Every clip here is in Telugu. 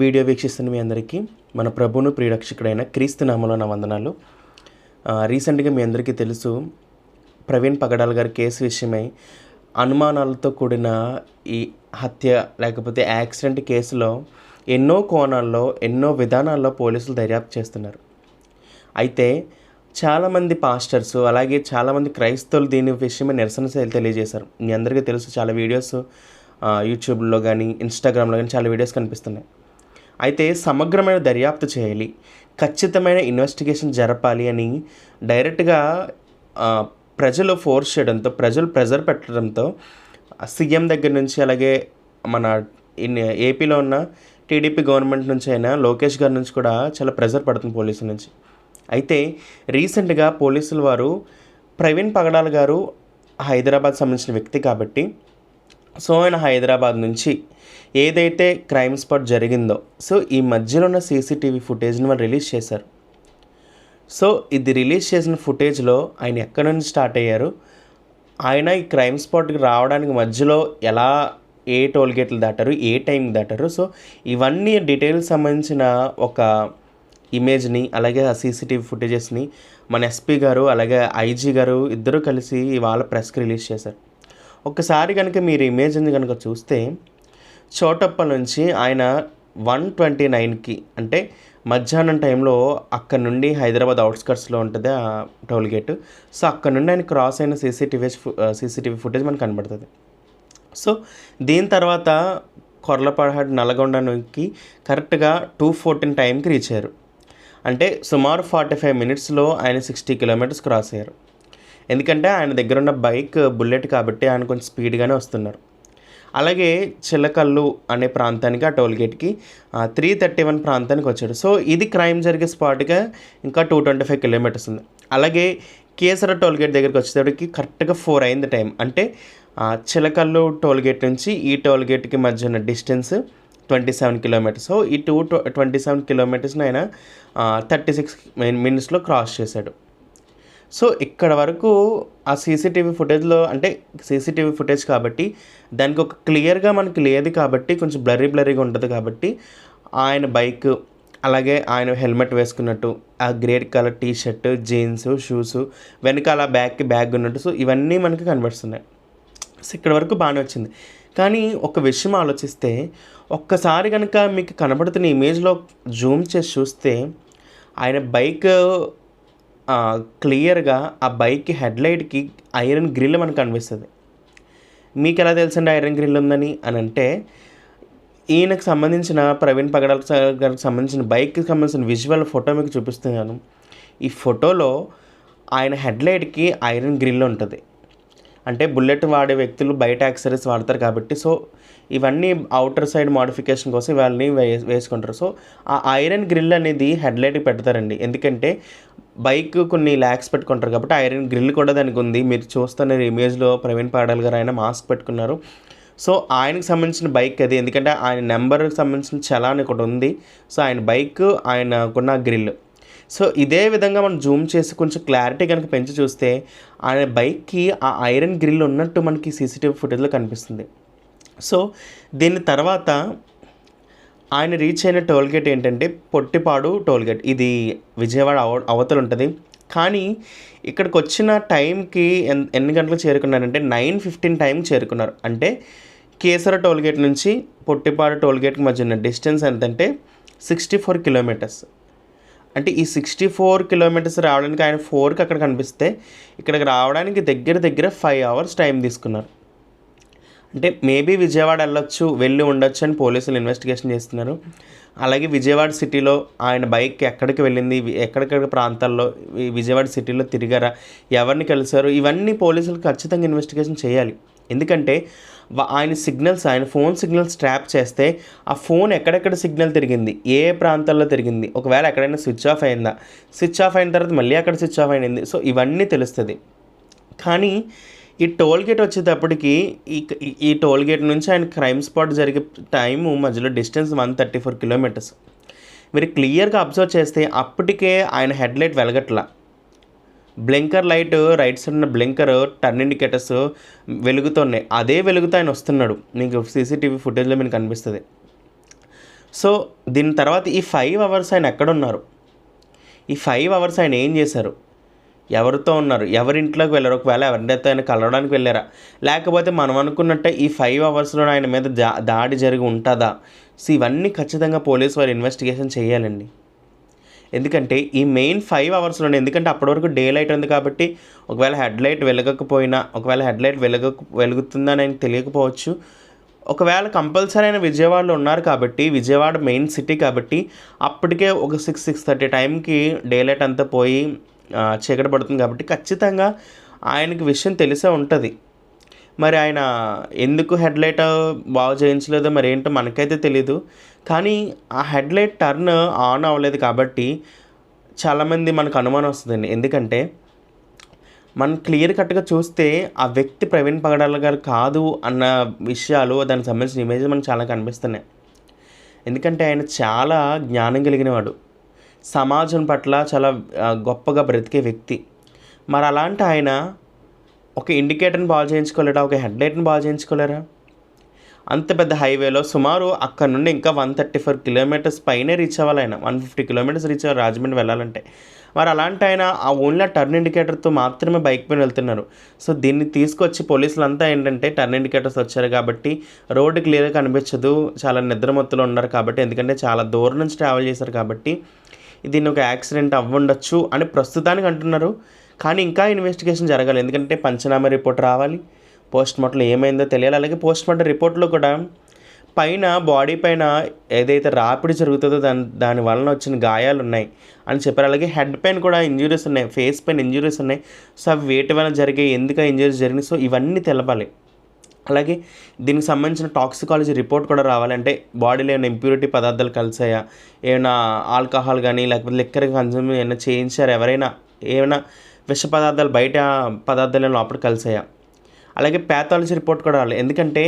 వీడియో వీక్షిస్తున్న మీ అందరికీ మన ప్రభువును ప్రియరక్షకుడైన క్రీస్తు నామములో నా వందనాలు. రీసెంట్గా మీ అందరికీ తెలుసు, ప్రవీణ్ పగడాల్ గారి కేసు విషయమై అనుమానాలతో కూడిన ఈ హత్య లేకపోతే యాక్సిడెంట్ కేసులో ఎన్నో కోణాల్లో ఎన్నో విధానాల్లో పోలీసులు దర్యాప్తు చేస్తున్నారు. అయితే చాలామంది పాస్టర్స్ అలాగే చాలామంది క్రైస్తవులు దీని విషయమై నిరసన తెలియజేశారు. మీ అందరికీ తెలుసు, చాలా వీడియోస్ యూట్యూబ్లో కానీ ఇన్స్టాగ్రామ్లో కానీ చాలా వీడియోస్ కనిపిస్తున్నాయి. అయితే సమగ్రమైన దర్యాప్తు చేయాలి, ఖచ్చితమైన ఇన్వెస్టిగేషన్ జరపాలి అని డైరెక్ట్గా ప్రజలు ఫోర్స్ చేయడంతో, ప్రజలు ప్రెజర్ పెట్టడంతో సీఎం దగ్గర నుంచి అలాగే మన ఏపీలో ఉన్న టీడీపీ గవర్నమెంట్ నుంచి అయినా లోకేష్ గారి నుంచి కూడా చాలా ప్రెజర్ పడుతుంది పోలీసుల నుంచి. అయితే రీసెంట్గా పోలీసుల వారు ప్రవీణ్ పగడాల్ గారు హైదరాబాద్ సంబంధించిన వ్యక్తి కాబట్టి ఆయన హైదరాబాద్ నుంచి ఏదైతే క్రైమ్ స్పాట్ జరిగిందో ఈ మధ్యలో ఉన్న సీసీటీవీ ఫుటేజ్ని వాళ్ళు రిలీజ్ చేశారు. ఇది రిలీజ్ చేసిన ఫుటేజ్లో ఆయన ఎక్కడి నుంచి స్టార్ట్ అయ్యారు, ఆయన ఈ క్రైమ్ స్పాట్కి రావడానికి మధ్యలో ఎలా ఏ టోల్గేట్లు దాటారు, ఏ టైంకి దాటారు, ఇవన్నీ డీటెయిల్స్ సంబంధించిన ఒక ఇమేజ్ని అలాగే ఆ సీసీటీవీ ఫుటేజెస్ని మన ఎస్పీ గారు అలాగే ఐజీ గారు ఇద్దరు కలిసి ఇవాళ ప్రెస్కి రిలీజ్ చేశారు. ఒక్కసారి కనుక మీరు ఇమేజ్ని కనుక చూస్తే చోటప్పల్ నుంచి ఆయన 129కి అంటే మధ్యాహ్నం టైంలో అక్కడ నుండి హైదరాబాద్ అవుట్స్కట్స్లో ఉంటుంది ఆ టోల్గేట్. అక్కడ నుండి ఆయన క్రాస్ అయిన సీసీటీవీ ఫుటేజ్ మనకు కనబడుతుంది. దీని తర్వాత కొర్లపాడు నల్గొండకి కరెక్ట్గా 2:14 టైంకి రీచ్ అయ్యారు. అంటే సుమారు 45 మినిట్స్లో ఆయన 60 కిలోమీటర్స్ క్రాస్ అయ్యారు. ఎందుకంటే ఆయన దగ్గర ఉన్న బైక్ బుల్లెట్ కాబట్టి ఆయన కొంచెం స్పీడ్గానే వస్తున్నారు. అలాగే చిలకల్లు అనే ప్రాంతానికి ఆ టోల్గేట్కి 3:31 ప్రాంతానికి వచ్చాడు. ఇది క్రైమ్ జరిగే స్పాట్గా ఇంకా 225 కిలోమీటర్స్ ఉంది. అలాగే కేసర టోల్గేట్ దగ్గరికి వచ్చేటప్పటికి కరెక్ట్గా 4 అయింది టైం. అంటే చిలకల్లు టోల్గేట్ నుంచి ఈ టోల్గేట్కి మధ్య ఉన్న డిస్టెన్స్ 27 కిలోమీటర్స్. ఈ 27 కిలోమీటర్స్ని ఆయన 36 మినిట్స్లో క్రాస్ చేశాడు. ఇక్కడ వరకు ఆ సీసీటీవీ ఫుటేజ్లో, అంటే సీసీటీవీ ఫుటేజ్ కాబట్టి దానికి ఒక క్లియర్గా మనకి లేదు కాబట్టి కొంచెం బ్లరీగా ఉంటుంది కాబట్టి ఆయన బైక్ అలాగే ఆయన హెల్మెట్ వేసుకున్నట్టు, ఆ grey colour T shirt, jeans, shoes, వెనకాల బ్యాగ్ ఉన్నట్టు ఇవన్నీ మనకి కనబడుతున్నాయి. ఇక్కడ వరకు బాగానే వచ్చింది. కానీ ఒక విషయం ఆలోచిస్తే, ఒక్కసారి కనుక మీకు కనబడుతున్న ఇమేజ్లో జూమ్ చేసి చూస్తే ఆయన బైక్ క్లియర్గా ఆ బైక్ హెడ్లైట్కి ఐరన్ గ్రిల్ మనకు కనిపిస్తుంది. మీకు ఎలా తెలుసండి ఐరన్ గ్రిల్ ఉందని అని అంటే, ఈయనకు సంబంధించిన ప్రవీణ్ పగడాల్ గారికి సంబంధించిన బైక్కి సంబంధించిన విజువల్ ఫోటో మీకు చూపిస్తున్నాను. ఈ ఫోటోలో ఆయన హెడ్లైట్కి ఐరన్ గ్రిల్ ఉంటుంది. అంటే బుల్లెట్ వాడే వ్యక్తులు బయట యాక్సెసరీస్ వాడతారు కాబట్టి ఇవన్నీ అవుటర్ సైడ్ మోడిఫికేషన్ కోసం ఇవన్నీ వేసుకుంటారు. ఆ ఐరన్ గ్రిల్ అనేది హెడ్లైట్కి పెడతారండి. ఎందుకంటే బైక్ కొన్ని ల్యాక్స్ పెట్టుకుంటారు కాబట్టి ఐరన్ గ్రిల్ కూడా దానికి ఉంది. మీరు చూస్తున్న ఇమేజ్లో ప్రవీణ్ పగడాల్ గారు ఆయన మాస్క్ పెట్టుకున్నారు. ఆయనకు సంబంధించిన బైక్ అది. ఎందుకంటే ఆయన నెంబర్కి సంబంధించిన చలాన్ ఒకటి ఉంది. ఆయన బైక్, ఆయనకున్న గ్రిల్. ఇదే విధంగా మనం జూమ్ చేసి కొంచెం క్లారిటీ కనుక పెంచి చూస్తే ఆయన బైక్కి ఆ ఐరన్ గ్రిల్ ఉన్నట్టు మనకి సీసీటీవీ ఫుటేజ్లో కనిపిస్తుంది. దీని తర్వాత ఆయన రీచ్ అయిన టోల్గేట్ ఏంటంటే పొట్టిపాడు టోల్గేట్. ఇది విజయవాడ అవతల ఉంటుంది. కానీ ఇక్కడికి వచ్చిన టైంకి ఎన్ని గంటలకు చేరుకున్నారంటే 9:15 టైంకి చేరుకున్నారు. అంటే కేసర టోల్గేట్ నుంచి పొట్టిపాడు టోల్గేట్కి మధ్య ఉన్న డిస్టెన్స్ ఎంతంటే 64 కిలోమీటర్స్. అంటే ఈ 64 కిలోమీటర్స్ రావడానికి ఆయన 4కి అక్కడ కనిపిస్తే ఇక్కడికి రావడానికి దగ్గర 5 అవర్స్ టైం తీసుకున్నారు. అంటే మేబీ విజయవాడ వెళ్ళి ఉండొచ్చు అని పోలీసులు ఇన్వెస్టిగేషన్ చేస్తున్నారు. అలాగే విజయవాడ సిటీలో ఆయన బైక్ ఎక్కడికి వెళ్ళింది, ఎక్కడెక్కడ ప్రాంతాల్లో విజయవాడ సిటీలో తిరిగారా, ఎవరిని కలిశారు, ఇవన్నీ పోలీసులు ఖచ్చితంగా ఇన్వెస్టిగేషన్ చేయాలి. ఎందుకంటే ఆయన ఫోన్ సిగ్నల్స్ ట్రాప్ చేస్తే ఆ ఫోన్ ఎక్కడెక్కడ సిగ్నల్ తిరిగింది, ఏ ప్రాంతాల్లో తిరిగింది, ఒకవేళ ఎక్కడైనా స్విచ్ ఆఫ్ అయిందా, స్విచ్ ఆఫ్ అయిన తర్వాత మళ్ళీ అక్కడ స్విచ్ ఆఫ్ అయింది, ఇవన్నీ తెలుస్తుంది. కానీ ఈ టోల్గేట్ వచ్చేటప్పటికి ఈ టోల్గేట్ నుంచి ఆయన క్రైమ్ స్పాట్ జరిగే టైము మధ్యలో డిస్టెన్స్ 134 కిలోమీటర్స్. మీరు క్లియర్గా అబ్జర్వ్ చేస్తే అప్పటికే ఆయన హెడ్లైట్ వెలగట్లా. బ్లింకర్ లైట్ రైట్ సైడ్ ఉన్న బ్లింకర్ టర్న్ ఇండికేటర్స్ వెలుగుతున్నాయి. అదే వెలుగుతో ఆయన వస్తున్నాడు. మీకు సీసీటీవీ ఫుటేజ్లో మీకు కనిపిస్తుంది. సో దీని తర్వాత ఈ 5 అవర్స్ ఆయన ఎక్కడున్నారు, ఈ 5 అవర్స్ ఆయన ఏం చేశారు, ఎవరితో ఉన్నారు, ఎవరింట్లోకి వెళ్ళారు, ఒకవేళ ఎవరినైతే ఆయన కలవడానికి వెళ్ళారా, లేకపోతే మనం అనుకున్నట్టే ఈ 5 అవర్స్లో ఆయన మీద దాడి జరిగి ఉంటుందా. సో ఇవన్నీ ఖచ్చితంగా పోలీసు వారు ఇన్వెస్టిగేషన్ చేయాలండి. ఎందుకంటే ఈ మెయిన్ 5 అవర్స్లోనే, ఎందుకంటే అప్పటి వరకు డే లైట్ ఉంది కాబట్టి ఒకవేళ హెడ్లైట్ వెలగకపోయినా, ఒకవేళ హెడ్లైట్ వెలుగుతుందని ఆయనకు తెలియకపోవచ్చు. ఒకవేళ కంపల్సరీ ఆయన విజయవాడలో ఉన్నారు కాబట్టి, విజయవాడ మెయిన్ సిటీ కాబట్టి అప్పటికే ఒక 6-6:30 టైంకి డే లైట్ అంతా పోయి చీకటి పడుతుంది కాబట్టి ఖచ్చితంగా ఆయనకి విషయం తెలిసే ఉంటుంది. మరి ఆయన ఎందుకు హెడ్లైట్ బాగు చేయించలేదో మరి ఏంటో మనకైతే తెలీదు. కానీ ఆ హెడ్లైట్ టర్న్ ఆన్ అవ్వలేదు కాబట్టి చాలామంది మనకు అనుమానం వస్తుందండి. ఎందుకంటే మనం క్లియర్ కట్గా చూస్తే ఆ వ్యక్తి ప్రవీణ్ పగడాల గారు కాదు అన్న విషయాలు, దానికి సంబంధించిన ఇమేజ్ మనకు చాలా కనిపిస్తున్నాయి. ఎందుకంటే ఆయన చాలా జ్ఞానం కలిగినవాడు, సమాజం పట్ల చాలా గొప్పగా బ్రతికే వ్యక్తి. మరి అలాంటి ఆయన ఒక ఇండికేటర్ని బాగు చేయించుకోలేరా, ఒక హెడ్లైట్ని బాగు చేయించుకోలేరా? అంత పెద్ద హైవేలో సుమారు అక్కడ నుండి ఇంకా 134 కిలోమీటర్స్ పైనే రీచ్ అవ్వాలి ఆయన, 150 కిలోమీటర్స్ రీచ్ అవ్వాలి రాజమండ్రి వెళ్ళాలంటే. మరి అలాంటి ఆయన ఆ ఓన్లీ టర్న్ ఇండికేటర్తో మాత్రమే బైక్ పైన వెళ్తున్నారు. సో దీన్ని తీసుకొచ్చి పోలీసులంతా ఏంటంటే టర్న్ ఇండికేటర్స్ వచ్చారు కాబట్టి రోడ్డు క్లియర్గా కనిపించదు, చాలా నిద్రమత్తులో ఉన్నారు కాబట్టి, ఎందుకంటే చాలా దూరం నుంచి ట్రావెల్ చేశారు కాబట్టి దీన్ని ఒక యాక్సిడెంట్ అవ్వుండొచ్చు అని ప్రస్తుతానికి అంటున్నారు. కానీ ఇంకా ఇన్వెస్టిగేషన్ జరగాలి, ఎందుకంటే పంచనామా రిపోర్ట్ రావాలి, పోస్ట్ మార్టంలో ఏమైందో తెలియాలి. అలాగే పోస్ట్ మార్టం రిపోర్ట్లో కూడా పైన బాడీ పైన ఏదైతే రాపిడి జరుగుతుందో దాని వలన వచ్చిన గాయాలు ఉన్నాయి అని చెప్పారు. అలాగే హెడ్ పైన కూడా ఇంజురీస్ ఉన్నాయి, ఫేస్ పైన ఇంజురీస్ ఉన్నాయి. సో అవి వేటి వలన జరిగాయి, ఎందుకు ఇంజురీస్ జరిగినాయి, సో ఇవన్నీ తెలపాలి. అలాగే దీనికి సంబంధించిన టాక్సికాలజీ రిపోర్ట్ కూడా రావాలి. అంటే బాడీలో ఏమైనా ఇంప్యూరిటీ పదార్థాలు కలిసాయా, ఏమైనా ఆల్కహాల్ కానీ లేకపోతే లిక్కర్ కన్జ్యూమ్ ఏమైనా చేయించారు, ఎవరైనా ఏమైనా విష పదార్థాలు బయట పదార్థాలు లోపల కలిసాయా. అలాగే ప్యాథాలజీ రిపోర్ట్ కూడా రావాలి, ఎందుకంటే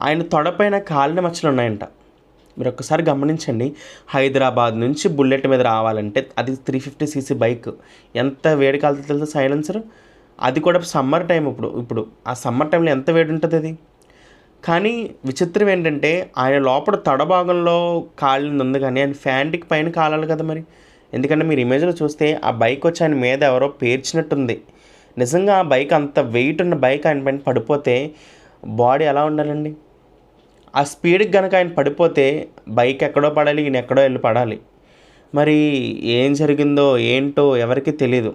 ఆయన తొడపైన కాలిన మచ్చలు ఉన్నాయంట. మీరు ఒక్కసారి గమనించండి, హైదరాబాద్ నుంచి బుల్లెట్ మీద రావాలంటే అది 350cc బైక్, ఎంత వేడి కాలుతో తెలుసా సైలెన్సర్, అది కూడా సమ్మర్ టైం. ఇప్పుడు ఆ సమ్మర్ టైంలో ఎంత వేడి ఉంటుంది అది. కానీ విచిత్రం ఏంటంటే ఆయన లోపల తొడ భాగంలో కాలింది ఉంది, కానీ ఆయన ఫ్యాంట్కి పైన కాలాలి కదా మరి. ఎందుకంటే మీరు ఇమేజ్లో చూస్తే ఆ బైక్ వచ్చి ఆయన మీద ఎవరో పేర్చినట్టుంది. నిజంగా ఆ బైక్ అంత వెయిట్ ఉన్న బైక్ ఆయన పైన పడిపోతే బాడీ ఎలా ఉండాలండి? ఆ స్పీడ్కి కనుక ఆయన పడిపోతే బైక్ ఎక్కడో పడాలి, ఈయన ఎక్కడో వెళ్ళి పడాలి. మరి ఏం జరిగిందో ఏంటో ఎవరికి తెలీదు.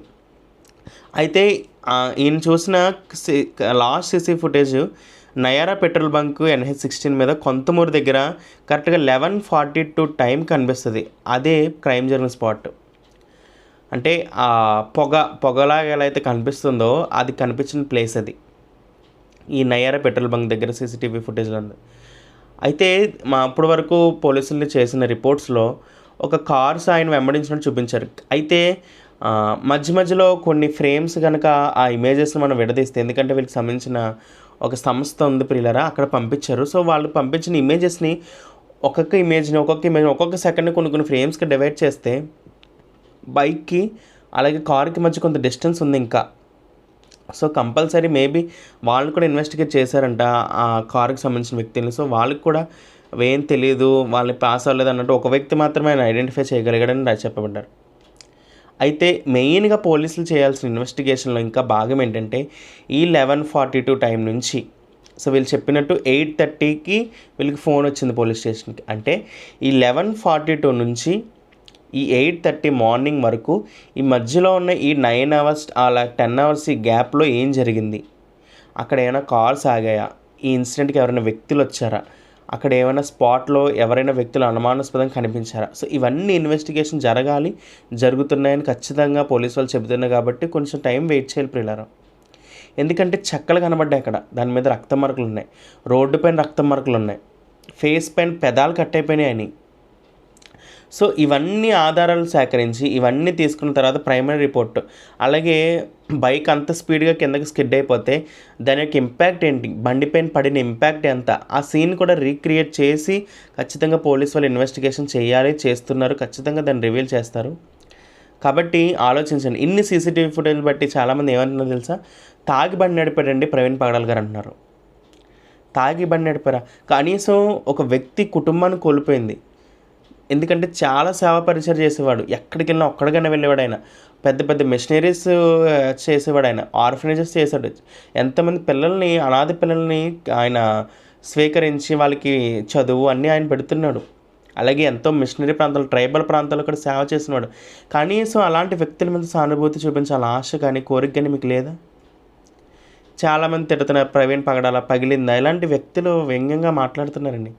అయితే ఈయన చూసిన last CC footage Nayara petrol bunk NH16 మీద కొంతమూరు దగ్గర కరెక్ట్గా 11:42 టైం కనిపిస్తుంది. అదే క్రైమ్ జరిగిన స్పాట్. అంటే పొగలాగా ఎలా అయితే కనిపిస్తుందో అది కనిపించిన ప్లేస్ అది, ఈ నయారా పెట్రోల్ బంక్ దగ్గర CCTV ఫుటేజ్లో ఉంది. అయితే అప్పటి వరకు పోలీసులు చేసిన రిపోర్ట్స్లో ఒక కార్స్ ఆయన వెంబడించినట్టు చూపించారు. అయితే మధ్యలో కొన్ని ఫ్రేమ్స్ కనుక ఆ ఇమేజెస్ని మనం విడదీస్తే, ఎందుకంటే వీళ్ళకి సంబంధించిన ఒక సంస్థ ఉంది ప్రియులరా, అక్కడ పంపించారు. సో వాళ్ళు పంపించిన ఇమేజెస్ని ఒక్కొక్క ఇమేజ్ని ఒక్కొక్క సెకండ్ని కొన్ని ఫ్రేమ్స్కి డివైడ్ చేస్తే బైక్కి అలాగే కార్కి మధ్య కొంత డిస్టెన్స్ ఉంది ఇంకా. సో కంపల్సరీ మేబీ వాళ్ళు కూడా ఇన్వెస్టిగేట్ చేశారంట ఆ కార్కి సంబంధించిన వ్యక్తుల్ని. సో వాళ్ళకి కూడా ఏం తెలియదు, వాళ్ళని పాస్ అవ్వలేదు అన్నట్టు ఒక వ్యక్తి మాత్రమే ఆయన ఐడెంటిఫై చేయగలిగాడని చెప్పబడ్డారు. అయితే మెయిన్గా పోలీసులు చేయాల్సిన ఇన్వెస్టిగేషన్లో ఇంకా భాగం ఏంటంటే ఈ 11:42 టైం నుంచి, సో వీళ్ళు చెప్పినట్టు 8:30కి వీళ్ళకి ఫోన్ వచ్చింది పోలీస్ స్టేషన్కి. అంటే ఈ 11:42 నుంచి ఈ 8:30 మార్నింగ్ వరకు ఈ మధ్యలో ఉన్న ఈ 9 అవర్స్ అలా 10 అవర్స్ ఈ గ్యాప్లో ఏం జరిగింది, అక్కడ ఏమైనా కార్స్ ఆగాయా, ఈ ఇన్సిడెంట్కి ఎవరైనా వ్యక్తులు వచ్చారా, అక్కడ ఏమైనా స్పాట్లో ఎవరైనా వ్యక్తులు అనుమానాస్పదంగా కనిపించారా. సో ఇవన్నీ ఇన్వెస్టిగేషన్ జరుగుతున్నాయని ఖచ్చితంగా పోలీసు వాళ్ళు చెబుతున్నారు కాబట్టి కొంచెం టైం వెయిట్ చేయాలి ప్రియులారా. ఎందుకంటే చెక్కలు కనబడ్డాయి అక్కడ, దాని మీద రక్త మరకలు ఉన్నాయి, రోడ్డు పైన రక్త మరకలు ఉన్నాయి, ఫేస్ పైన పెదాలు కట్ అయిపోయినాయి అని. సో ఇవన్నీ ఆధారాలు సేకరించి ఇవన్నీ తీసుకున్న తర్వాత ప్రైమరీ రిపోర్ట్, అలాగే బైక్ అంత స్పీడ్గా కిందకి స్కిడ్ అయిపోతే దాని యొక్క ఇంపాక్ట్ ఏంటి, బండి పైన పడిన ఇంపాక్ట్ ఎంత, ఆ సీన్ కూడా రీక్రియేట్ చేసి ఖచ్చితంగా పోలీసు వాళ్ళు ఇన్వెస్టిగేషన్ చేస్తున్నారు, ఖచ్చితంగా దాన్ని రివీల్ చేస్తారు. కాబట్టి ఆలోచించండి. ఇన్ని CCTV ఫుటేజ్లు బట్టి చాలామంది ఏమంటున్నారు తెలుసా, తాగి బండి నడిపాడండి ప్రవీణ్ పగడాల్ గారు అంటున్నారు. తాగి బండి నడిపారా? కనీసం ఒక వ్యక్తి కుటుంబాన్ని కోల్పోయింది, ఎందుకంటే చాలా సేవా పరిచయం చేసేవాడు. ఎక్కడికి వెళ్ళినా ఒక్కడికైనా వెళ్ళేవాడు ఆయన. పెద్ద పెద్ద మిషనరీస్ చేసేవాడు ఆయన. ఆర్ఫనేజెస్ చేశాడు. ఎంతమంది పిల్లల్ని, అనాథ పిల్లల్ని ఆయన స్వీకరించి వాళ్ళకి చదువు అన్నీ ఆయన పెడుతున్నాడు. అలాగే ఎంతో మిషనరీ ప్రాంతాలు, ట్రైబల్ ప్రాంతాల్లో కూడా సేవ చేసినవాడు. కనీసం అలాంటి వ్యక్తుల మీద సానుభూతి చూపించాల ఆశ కానీ, కోరిక కానీ మీకు లేదా? చాలామంది తిడుతున్నారు, ప్రవీణ్ పగడాల పగిలిందా, ఇలాంటి వ్యక్తులు వ్యంగ్యంగా మాట్లాడుతున్నారండి.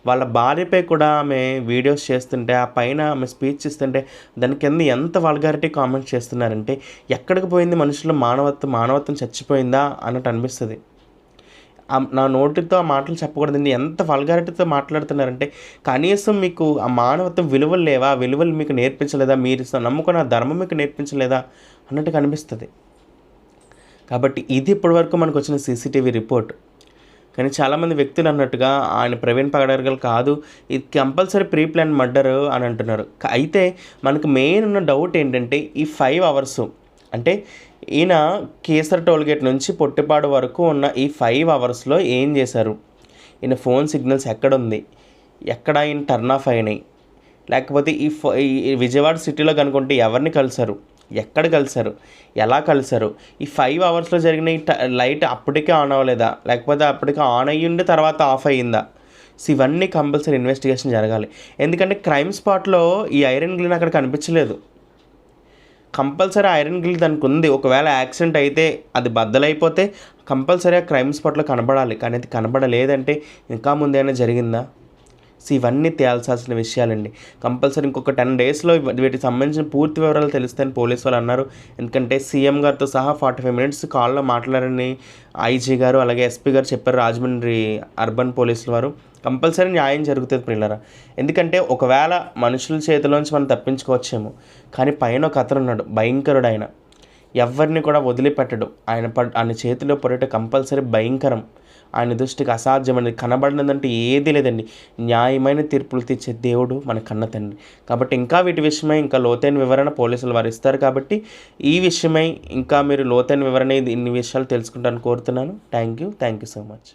వాళ్ళ భార్యపై కూడా ఆమె వీడియోస్ చేస్తుంటే, ఆ పైన ఆమె స్పీచ్ ఇస్తుంటే దాని కింద ఎంత వల్గారిటీ కామెంట్స్ చేస్తున్నారంటే, ఎక్కడికి పోయింది మనుషుల మానవత్వం చచ్చిపోయిందా అన్నట్టు అనిపిస్తుంది. నా నోటితో ఆ మాటలు చెప్పకూడదండి. ఎంత వల్గారిటీతో మాట్లాడుతున్నారంటే, కనీసం మీకు ఆ మానవత్వం విలువలు లేవా? ఆ విలువలు మీకు నేర్పించలేదా? మీరు నమ్ముకున్న ధర్మం మీకు నేర్పించలేదా అన్నట్టు కనిపిస్తుంది. కాబట్టి ఇది ఇప్పటివరకు మనకు వచ్చిన సీసీటీవీ రిపోర్ట్. కానీ చాలామంది వ్యక్తులు అన్నట్టుగా ఆయన ప్రవీణ్ పగడాల కాదు, ఇది కంపల్సరీ ప్రీ ప్లాన్ మర్డర్ అని అంటున్నారు. అయితే మనకు మెయిన్ ఉన్న డౌట్ ఏంటంటే, ఈ 5 అవర్స్ అంటే ఈయన కేసర్ టోల్గేట్ నుంచి పొట్టిపాడు వరకు ఉన్న ఈ 5 అవర్స్లో ఏం చేశారు? ఈయన ఫోన్ సిగ్నల్స్ ఎక్కడుంది? ఎక్కడ ఈయన టర్న్ ఆఫ్ అయినాయి? లేకపోతే ఈ విజయవాడ సిటీలో కనుకుంటే ఎవరిని కలిశారు? ఎక్కడ కలిశారు? ఎలా కలిశారు? ఈ 5 అవర్స్లో జరిగిన ఈ లైట్ అప్పటికే ఆన్ అవ్వలేదా? లేకపోతే అప్పటికే ఆన్ అయ్యిండి తర్వాత ఆఫ్ అయ్యిందా? సో ఇవన్నీ కంపల్సరీ ఇన్వెస్టిగేషన్ జరగాలి. ఎందుకంటే క్రైమ్ స్పాట్లో ఈ ఐరన్ గ్రిల్ అక్కడ కనిపించలేదు. కంపల్సరీ ఐరన్ గ్రిల్ దానికి ఉంది. ఒకవేళ యాక్సిడెంట్ అయితే అది బద్దలైపోతే కంపల్సరీ ఆ క్రైమ్ స్పాట్లో కనబడాలి. కానీ అది కనబడలేదంటే ఇంకా ముందేమైనా జరిగిందా? సో ఇవన్నీ తేల్చాల్సిన విషయాలండి. కంపల్సరీ ఇంకొక 10 డేస్లో వీటికి సంబంధించిన పూర్తి వివరాలు తెలుస్తాయని పోలీసు వాళ్ళు అన్నారు. ఎందుకంటే సీఎం గారితో సహా 45 మినిట్స్ కాల్లో మాట్లాడారని ఐజీ గారు అలాగే ఎస్పీ గారు చెప్పారు, రాజమండ్రి అర్బన్ పోలీసుల వారు. కంపల్సరీ న్యాయం జరుగుతుంది ప్రియులారా. ఎందుకంటే ఒకవేళ మనుషుల చేతిలోంచి మనం తప్పించుకోవచ్చేమో, కానీ పైన ఒక అతను ఉన్నాడు, భయంకరుడు. ఆయన ఎవరిని కూడా వదిలిపెట్టడు. ఆయన చేతిలో పొరట కంపల్సరీ భయంకరం. ఆయన దృష్టికి అసాధ్యమైనది, కనబడినదంటే ఏదీ లేదండి. న్యాయమైన తీర్పులు తీర్చే దేవుడు మన కన్న తండ్రి. కాబట్టి ఇంకా వీటి విషయమై ఇంకా లోతైన వివరణ పోలీసులు వారు ఇస్తారు. కాబట్టి ఈ విషయమై ఇంకా మీరు లోతైన వివరణ ఇన్ని విషయాలు తెలుసుకుంటారని కోరుతున్నాను. Thank you so much.